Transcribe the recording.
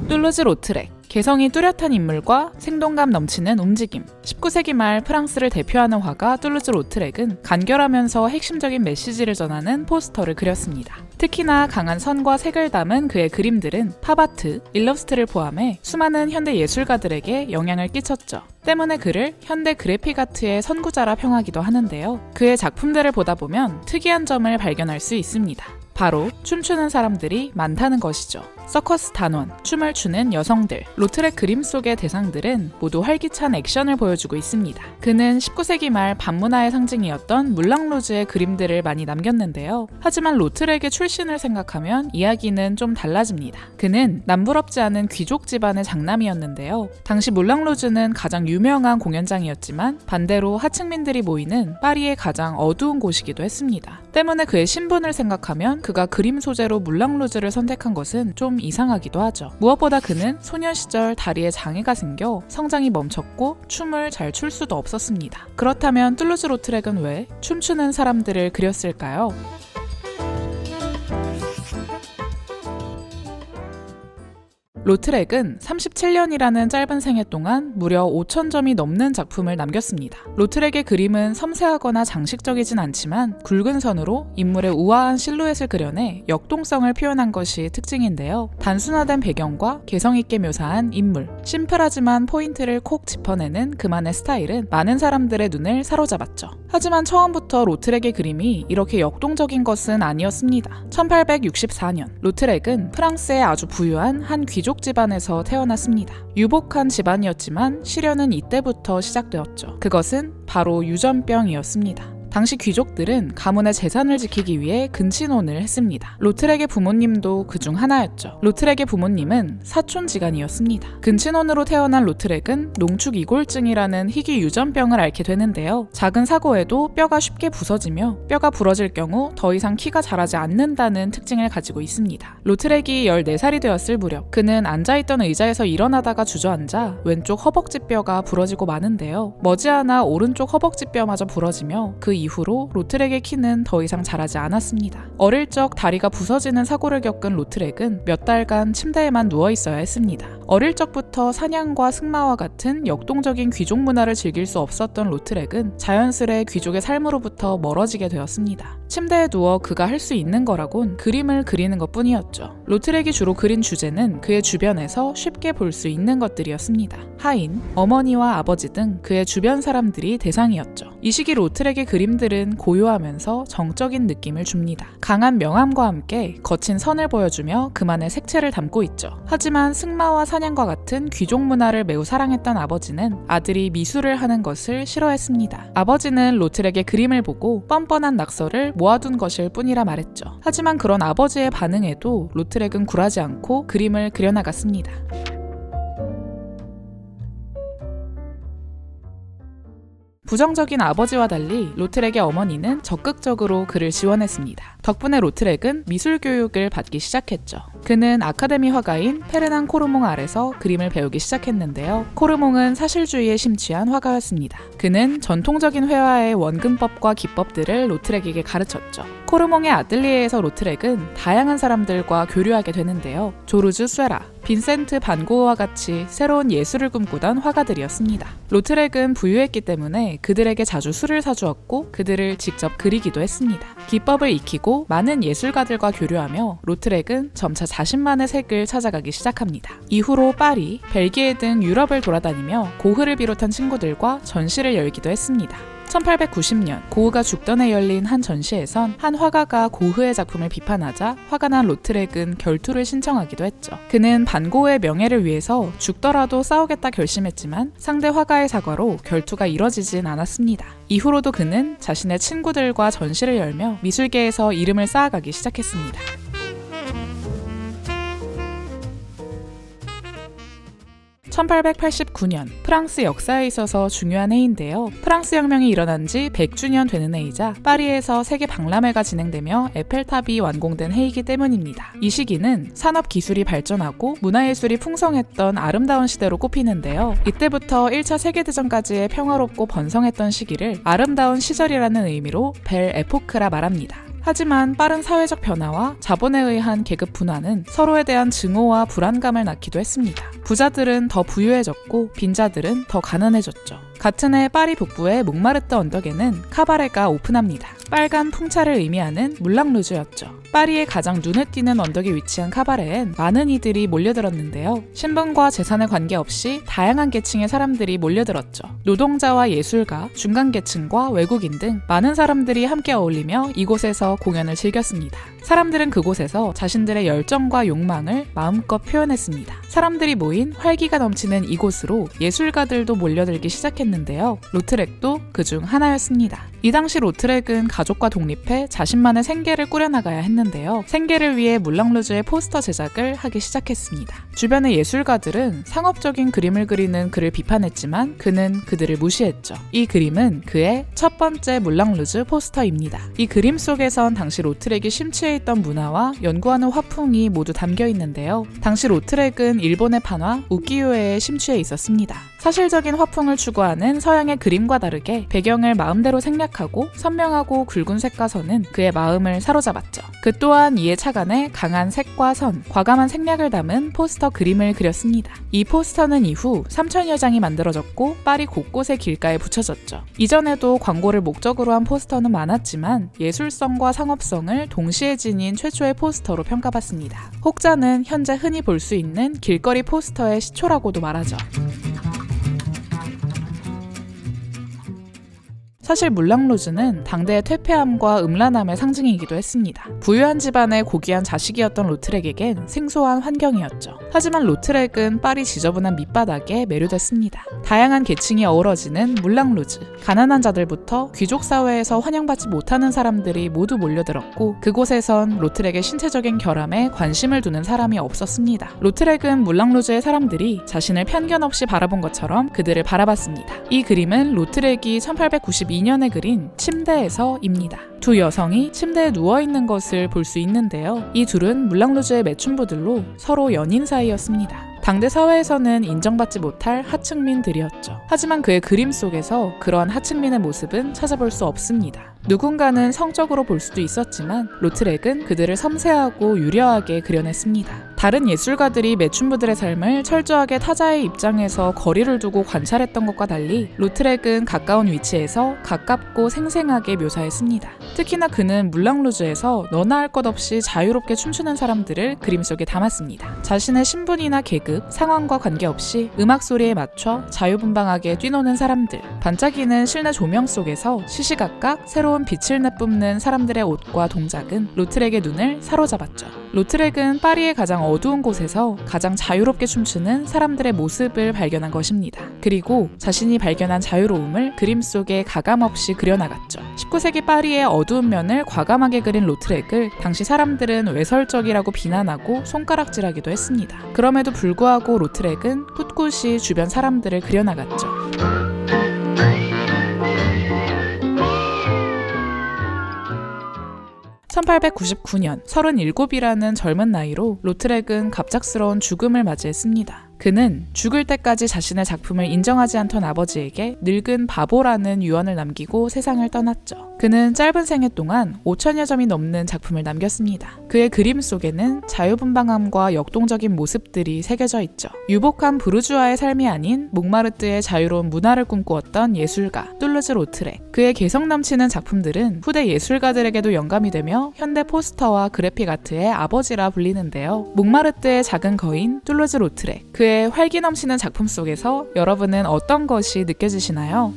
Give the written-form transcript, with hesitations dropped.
툴루즈-로트렉, 개성이 뚜렷한 인물과 생동감 넘치는 움직임. 19세기 말 프랑스를 대표하는 화가 툴루즈-로트렉은 간결하면서 핵심적인 메시지를 전하는 포스터를 그렸습니다. 특히나 강한 선과 색을 담은 그의 그림들은 팝아트, 일러스트를 포함해 수많은 현대 예술가들에게 영향을 끼쳤죠. 때문에 그를 현대 그래픽 아트의 선구자라 평하기도 하는데요. 그의 작품들을 보다 보면 특이한 점을 발견할 수 있습니다. 바로 춤추는 사람들이 많다는 것이죠. 서커스 단원, 춤을 추는 여성들, 로트렉 그림 속의 대상들은 모두 활기찬 액션을 보여주고 있습니다. 그는 19세기 말 반문화의 상징이었던 물랑루즈의 그림들을 많이 남겼는데요. 하지만 로트렉의 출신을 생각하면 이야기는 좀 달라집니다. 그는 남부럽지 않은 귀족 집안의 장남이었는데요. 당시 물랑루즈는 가장 유명한 공연장이었지만 반대로 하층민들이 모이는 파리의 가장 어두운 곳이기도 했습니다. 때문에 그의 신분을 생각하면 그가 그림 소재로 물랑루즈를 선택한 것은 좀 이상하기도 하죠. 무엇보다 그는 소년 시절 다리에 장애가 생겨 성장이 멈췄고 춤을 잘 출 수도 없었습니다. 그렇다면 툴루즈-로트렉은 왜 춤추는 사람들을 그렸을까요? 로트렉은 37년이라는 짧은 생애 동안 무려 5,000점이 넘는 작품을 남겼습니다. 로트렉의 그림은 섬세하거나 장식적이진 않지만 굵은 선으로 인물의 우아한 실루엣을 그려내 역동성을 표현한 것이 특징인데요. 단순화된 배경과 개성있게 묘사한 인물, 심플하지만 포인트를 콕 짚어내는 그만의 스타일은 많은 사람들의 눈을 사로잡았죠. 하지만 처음부터 로트렉의 그림이 이렇게 역동적인 것은 아니었습니다. 1864년, 로트렉은 프랑스의 아주 부유한 한 귀족 집안에서 태어났습니다. 유복한 집안이었지만 시련은 이때부터 시작되었죠. 그것은 바로 유전병이었습니다. 당시 귀족들은 가문의 재산을 지키기 위해 근친혼을 했습니다. 로트렉의 부모님도 그중 하나였죠. 로트렉의 부모님은 사촌지간이었습니다. 근친혼으로 태어난 로트렉은 농축이골증이라는 희귀 유전병을 앓게 되는데요. 작은 사고에도 뼈가 쉽게 부서지며 뼈가 부러질 경우 더 이상 키가 자라지 않는다는 특징을 가지고 있습니다. 로트렉이 14살이 되었을 무렵 그는 앉아있던 의자에서 일어나다가 주저앉아 왼쪽 허벅지뼈가 부러지고 마는데요. 머지않아 오른쪽 허벅지뼈마저 부러지며 그 이후로 로트렉의 키는 더 이상 자라지 않았습니다. 어릴 적 다리가 부서지는 사고를 겪은 로트렉은 몇 달간 침대에만 누워 있어야 했습니다. 어릴 적부터 사냥과 승마와 같은 역동적인 귀족 문화를 즐길 수 없었던 로트렉은 자연스레 귀족의 삶으로부터 멀어지게 되었습니다. 침대에 누워 그가 할 수 있는 거라곤 그림을 그리는 것뿐이었죠. 로트렉이 주로 그린 주제는 그의 주변에서 쉽게 볼 수 있는 것들이었습니다. 하인, 어머니와 아버지 등 그의 주변 사람들이 대상이었죠. 이 시기 로트렉의 그림들은 고요하면서 정적인 느낌을 줍니다. 강한 명암과 함께 거친 선을 보여주며 그만의 색채를 담고 있죠. 하지만 승마와 사냥과 같은 귀족 문화를 매우 사랑했던 아버지는 아들이 미술을 하는 것을 싫어했습니다. 아버지는 로트렉의 그림을 보고 뻔뻔한 낙서를 모아둔 것일 뿐이라 말했죠. 하지만 그런 아버지의 반응에도 로트렉은 굴하지 않고 그림을 그려나갔습니다. 부정적인 아버지와 달리 로트렉의 어머니는 적극적으로 그를 지원했습니다. 덕분에 로트렉은 미술 교육을 받기 시작했죠. 그는 아카데미 화가인 페르낭 코르몽 아래서 그림을 배우기 시작했는데요. 코르몽은 사실주의에 심취한 화가였습니다. 그는 전통적인 회화의 원근법과 기법들을 로트렉에게 가르쳤죠. 코르몽의 아틀리에에서 로트렉은 다양한 사람들과 교류하게 되는데요. 조르주 쇠라, 빈센트 반 고흐와 같이 새로운 예술을 꿈꾸던 화가들이었습니다. 로트렉은 부유했기 때문에 그들에게 자주 술을 사주었고 그들을 직접 그리기도 했습니다. 기법을 익히고 많은 예술가들과 교류하며 로트렉은 점차 자신만의 색을 찾아가기 시작합니다. 이후로 파리, 벨기에 등 유럽을 돌아다니며 고흐를 비롯한 친구들과 전시를 열기도 했습니다. 1890년 고흐가 죽던 해 열린 한 전시에선 한 화가가 고흐의 작품을 비판하자 화가 난 로트렉은 결투를 신청하기도 했죠. 그는 반 고흐의 명예를 위해서 죽더라도 싸우겠다 결심했지만 상대 화가의 사과로 결투가 이뤄지진 않았습니다. 이후로도 그는 자신의 친구들과 전시를 열며 미술계에서 이름을 쌓아가기 1889년 프랑스 역사에 있어서 중요한 해인데요. 프랑스 혁명이 일어난 지 100주년 되는 해이자 파리에서 세계 박람회가 진행되며 에펠탑이 완공된 해이기 때문입니다. 이 시기는 산업 기술이 발전하고 문화예술이 풍성했던 아름다운 시대로 꼽히는데요. 이때부터 1차 세계대전까지의 평화롭고 번성했던 시기를 아름다운 시절이라는 의미로 벨 에포크라 말합니다. 하지만 빠른 사회적 변화와 자본에 의한 계급 분화는 서로에 대한 증오와 불안감을 낳기도 했습니다. 부자들은 더 부유해졌고 빈자들은 더 가난해졌죠. 같은 해 파리 북부의 몽마르트 언덕에는 카바레가 오픈합니다. 빨간 풍차를 의미하는 물랑루즈였죠. 파리의 가장 눈에 띄는 언덕에 위치한 카바레엔 많은 이들이 몰려들었는데요. 신분과 재산에 관계없이 다양한 계층의 사람들이 몰려들었죠. 노동자와 예술가, 중간계층과 외국인 등 많은 사람들이 함께 어울리며 이곳에서 공연을 즐겼습니다. 사람들은 그곳에서 자신들의 열정과 욕망을 마음껏 표현했습니다. 사람들이 모인 활기가 넘치는 이곳으로 예술가들도 몰려들기 시작했는데요. 로트렉도 그중 하나였습니다. 이 당시 로트렉은 가족과 독립해 자신만의 생계를 꾸려나가야 했는데요. 생계를 위해 물랑루즈의 포스터 제작을 하기 시작했습니다. 주변의 예술가들은 상업적인 그림을 그리는 그를 비판했지만 그는 그들을 무시했죠. 이 그림은 그의 첫 번째 물랑루즈 포스터입니다. 이 그림 속에선 당시 로트렉이 심취해 있던 문화와 연구하는 화풍이 모두 담겨 있는데요. 당시 로트렉은 일본의 판화 우키요에에 심취해 있었습니다. 사실적인 화풍을 추구하는 서양의 그림과 다르게 배경을 마음대로 생략하고 선명하고 굵은 색과 선은 그의 마음을 사로잡았죠. 그 또한 이에 착안해 강한 색과 선, 과감한 생략을 담은 포스터 그림을 그렸습니다. 이 포스터는 이후 3000여 장이 만들어졌고 파리 곳곳의 길가에 붙여졌죠. 이전에도 광고를 목적으로 한 포스터는 많았지만 예술성과 상업성을 동시에 지닌 최초의 포스터로 평가받습니다. 혹자는 현재 흔히 볼 수 있는 길거리 포스터의 시초라고도 말하죠. 사실 물랑루즈는 당대의 퇴폐함과 음란함의 상징이기도 했습니다. 부유한 집안의 고귀한 자식이었던 로트렉에겐 생소한 환경이었죠. 하지만 로트렉은 파리 지저분한 밑바닥에 매료됐습니다. 다양한 계층이 어우러지는 물랑루즈, 가난한 자들부터 귀족 사회에서 환영받지 못하는 사람들이 모두 몰려들었고 그곳에선 로트렉의 신체적인 결함에 관심을 두는 사람이 없었습니다. 로트렉은 물랑루즈의 사람들이 자신을 편견 없이 바라본 것처럼 그들을 바라봤습니다. 이 그림은 로트렉이 1892년에 그린 침대에서입니다. 두 여성이 침대에 누워있는 것을 볼 수 있는데요. 이 둘은 물랑루즈의 매춘부들로 서로 연인 사이였습니다. 당대 사회에서는 인정받지 못할 하층민들이었죠. 하지만 그의 그림 속에서 그러한 하층민의 모습은 찾아볼 수 없습니다. 누군가는 성적으로 볼 수도 있었지만 로트렉은 그들을 섬세하고 유려하게 그려냈습니다. 다른 예술가들이 매춘부들의 삶을 철저하게 타자의 입장에서 거리를 두고 관찰했던 것과 달리 로트렉은 가까운 위치에서 가깝고 생생하게 묘사했습니다. 특히나 그는 물랑루즈에서 너나 할 것 없이 자유롭게 춤추는 사람들을 그림 속에 담았습니다. 자신의 신분이나 계급, 상황과 관계없이 음악 소리에 맞춰 자유분방하게 뛰노는 사람들, 반짝이는 실내 조명 속에서 시시각각 새로운 빛을 내뿜는 사람들의 옷과 동작은 로트렉의 눈을 사로잡았죠. 로트렉은 파리의 가장 어두운 곳에서 가장 자유롭게 춤추는 사람들의 모습을 발견한 것입니다. 그리고 자신이 발견한 자유로움을 그림 속에 가감없이 그려나갔죠. 19세기 파리의 어두운 면을 과감하게 그린 로트렉을 당시 사람들은 외설적이라고 비난하고 손가락질하기도 했습니다. 그럼에도 불구하고 로트렉은 꿋꿋이 주변 사람들을 그려나갔죠. (1899년) 37이라는 젊은 나이로 로트렉은 갑작스러운 죽음을 맞이했습니다. 그는 죽을 때까지 자신의 작품을 인정하지 않던 아버지에게 늙은 바보라는 유언을 남기고 세상을 떠났죠. 그는 짧은 생애 동안 5000여 점이 넘는 작품을 남겼습니다. 그의 그림 속에는 자유분방함과 역동적인 모습들이 새겨져 있죠. 유복한 부르주아의 삶이 아닌 몽마르트의 자유로운 문화를 꿈꾸었던 예술가 툴루즈 로트렉. 그의 개성 넘치는 작품들은 후대 예술가들에게도 영감이 되며 현대 포스터와 그래픽 아트의 아버지라 불리는데요. 몽마르트의 작은 거인 툴루즈 로트렉. 그의 활기 넘치는 작품 속에서 여러분은 어떤 것이 느껴지시나요?